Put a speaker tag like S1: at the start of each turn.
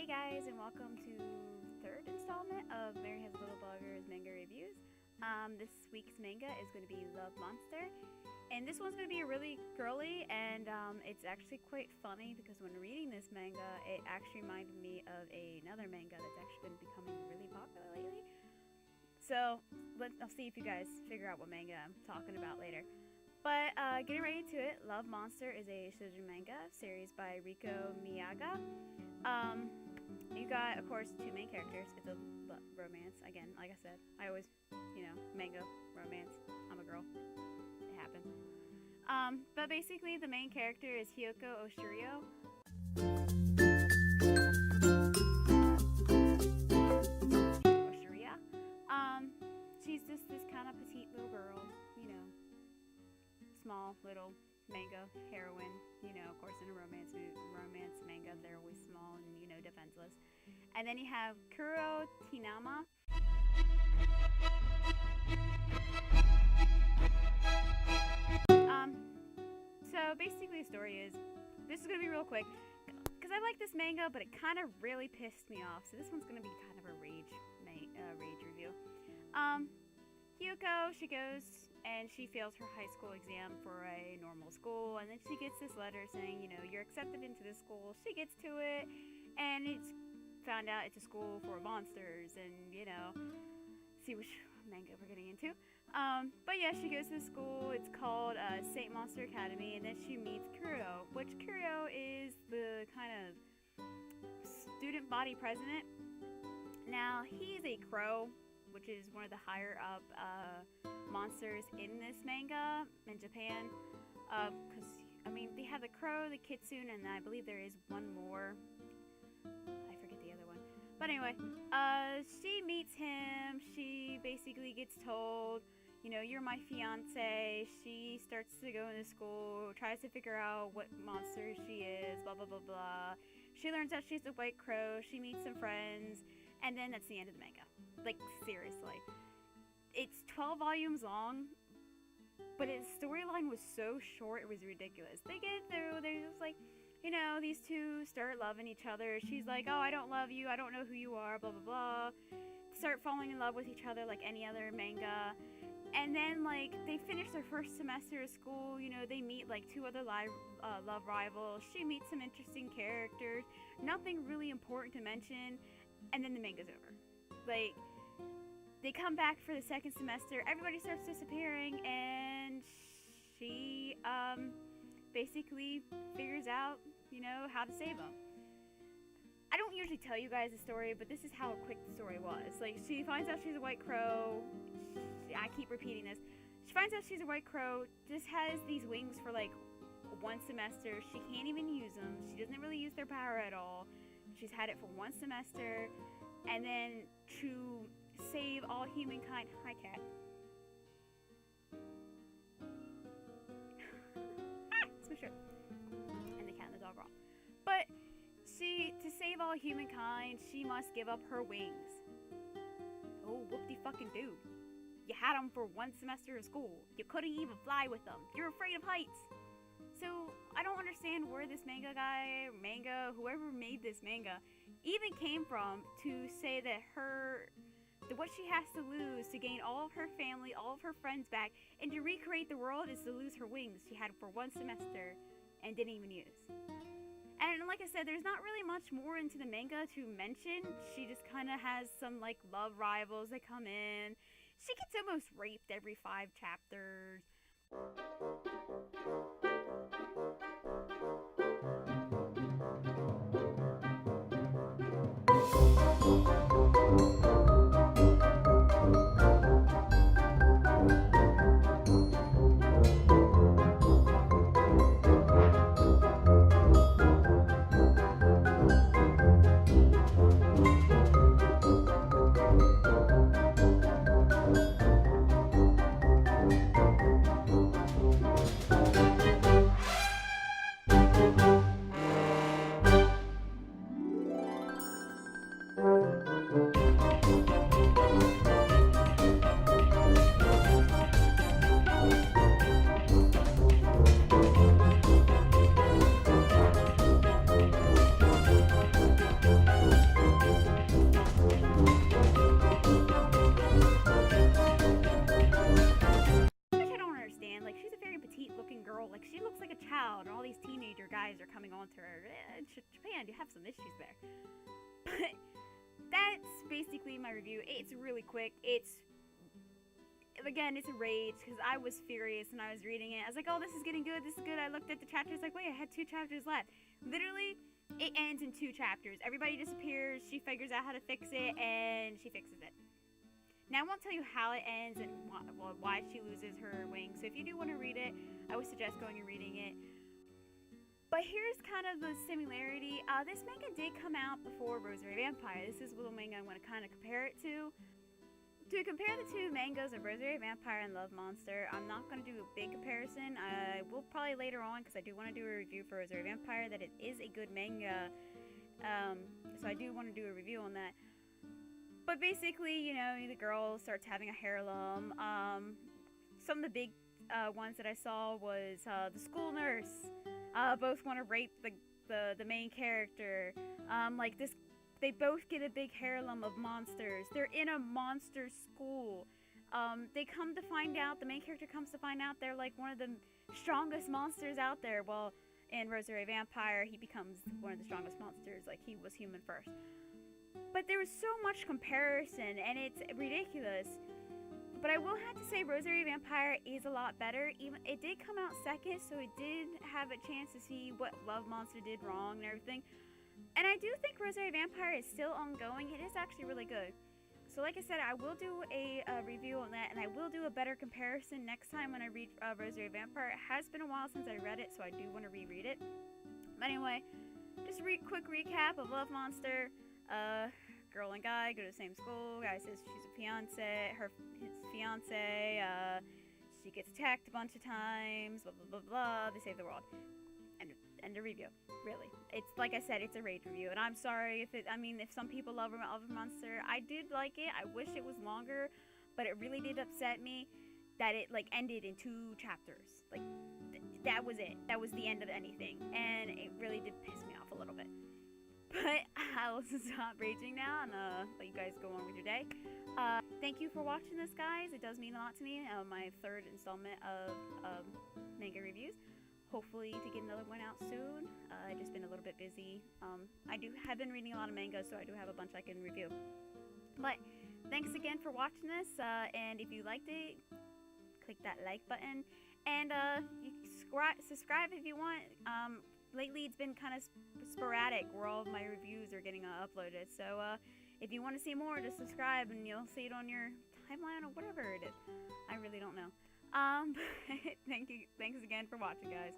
S1: Hey guys, and welcome to third installment of Mary Has Little Bloggers manga reviews. This week's manga is going to be Love Monster, and this one's going to be really girly, and it's actually quite funny because when reading this manga, it actually reminded me of another manga that's actually been becoming really popular lately. So I'll see if you guys figure out what manga I'm talking about later. But getting right into it, Love Monster is a shoujo manga series by Riko Miyaga. You got, of course, two main characters. It's a romance. Again, like I said, I always, manga, romance. I'm a girl. It happens. But basically, the main character is Hiyoko Oshirio. She's just this kind of petite little girl, small little manga heroine, of course in a romance manga they're always small and defenseless. And then you have Kuro Tinama. So basically the story is, this is gonna be real quick because I like this manga, but it kind of really pissed me off, so this one's gonna be kind of a rage review. Hiyoko, she goes and she fails her high school exam for a normal school, and then she gets this letter saying, you're accepted into this school. She gets to it, and it's found out it's a school for monsters, and see which manga we're getting into. But yeah, she goes to the school. It's called Saint Monster Academy, and then she meets Kuro, which Kuro is the kind of student body president. Now, he's a crow, which is one of the higher up monsters in this manga in Japan. Because, they have the crow, the kitsune, and I believe there is one more. I forget the other one. But anyway, she meets him. She basically gets told, you're my fiance. She starts to go into school, tries to figure out what monster she is, blah, blah, blah, blah. She learns that she's a white crow. She meets some friends. And then that's the end of the manga. Like, seriously. It's 12 volumes long, but its storyline was so short, it was ridiculous. They get through, they're just like, these two start loving each other. She's like, oh, I don't love you, I don't know who you are, blah, blah, blah. Start falling in love with each other like any other manga. And then, they finish their first semester of school, they meet, two other love rivals. She meets some interesting characters. Nothing really important to mention. And then the manga's over. They come back for the second semester, everybody starts disappearing, and she, basically figures out, how to save them. I don't usually tell you guys the story, but this is how quick the story was. She finds out she's a white crow. I keep repeating this. She finds out she's a white crow, just has these wings for, one semester. She can't even use them. She doesn't really use their power at all. She's had it for one semester, and then to save all humankind. Hi, cat. It's my shirt. And the cat and the dog are off. But to save all humankind, she must give up her wings. Oh, whoop-de-fucking-do. You had them for one semester of school. You couldn't even fly with them. You're afraid of heights. So, I don't understand where this whoever made this manga, even came from to say that what she has to lose to gain all of her family, all of her friends back, and to recreate the world is to lose her wings she had for one semester and didn't even use. And like I said, there's not really much more into the manga to mention. She just kind of has some, love rivals that come in. She gets almost raped every 5 chapters. looks like a child, and all these teenager guys are coming on to her. Japan, you have some issues there. But that's basically my review. It's really quick. It's a rage, because I was furious when I was reading it. I was like, oh, this is getting good, this is good. I looked at the chapters, like, wait, I had 2 chapters left. Literally, it ends in 2 chapters. Everybody disappears, she figures out how to fix it, and she fixes it. Now, I won't tell you how it ends and why she loses her wing. So if you do want to read it, I would suggest going and reading it. But here's kind of the similarity. This manga did come out before Rosary Vampire. This is the manga I want to kind of compare it to. To compare the 2 mangas of Rosary Vampire and Love Monster, I'm not going to do a big comparison. I will probably later on, because I do want to do a review for Rosary Vampire, that it is a good manga. So I do want to do a review on that. But basically, you know, the girl starts having a heirloom. Some of the big ones that I saw was the school nurse. Both want to rape the main character. They both get a big heirloom of monsters. They're in a monster school. They come to find out, the main character comes to find out they're like one of the strongest monsters out there. Well, in Rosary Vampire, he becomes one of the strongest monsters, like he was human first. But there was so much comparison, and it's ridiculous. But I will have to say Rosary Vampire is a lot better. Even it did come out second, so it did have a chance to see what Love Monster did wrong and everything. And I do think Rosary Vampire is still ongoing. It is actually really good. So like I said, I will do a review on that, and I will do a better comparison next time when I read Rosary Vampire. It has been a while since I read it, so I do want to reread it. But anyway, just a quick recap of Love Monster. Girl and guy go to the same school. Guy says she's a fiance. His fiance. She gets attacked a bunch of times. Blah blah blah blah. They save the world. End of review. Really, it's like I said, it's a rage review, and I'm sorry if some people love Monster. I did like it. I wish it was longer, but it really did upset me that it like ended in 2 chapters. Like that was it. That was the end of anything, and it really did piss me off a little bit. But I'll stop raging now and let you guys go on with your day. Thank you for watching this, guys. It does mean a lot to me. My 3rd installment of manga reviews. Hopefully to get another one out soon. I've just been a little bit busy. I have been reading a lot of manga, so I do have a bunch I can review. But thanks again for watching this. And if you liked it, click that like button. And you subscribe if you want. Lately it's been kind of sporadic where all of my reviews are getting uploaded. So if you want to see more, just subscribe and you'll see it on your timeline or whatever it is. I really don't know. Thanks again for watching, guys.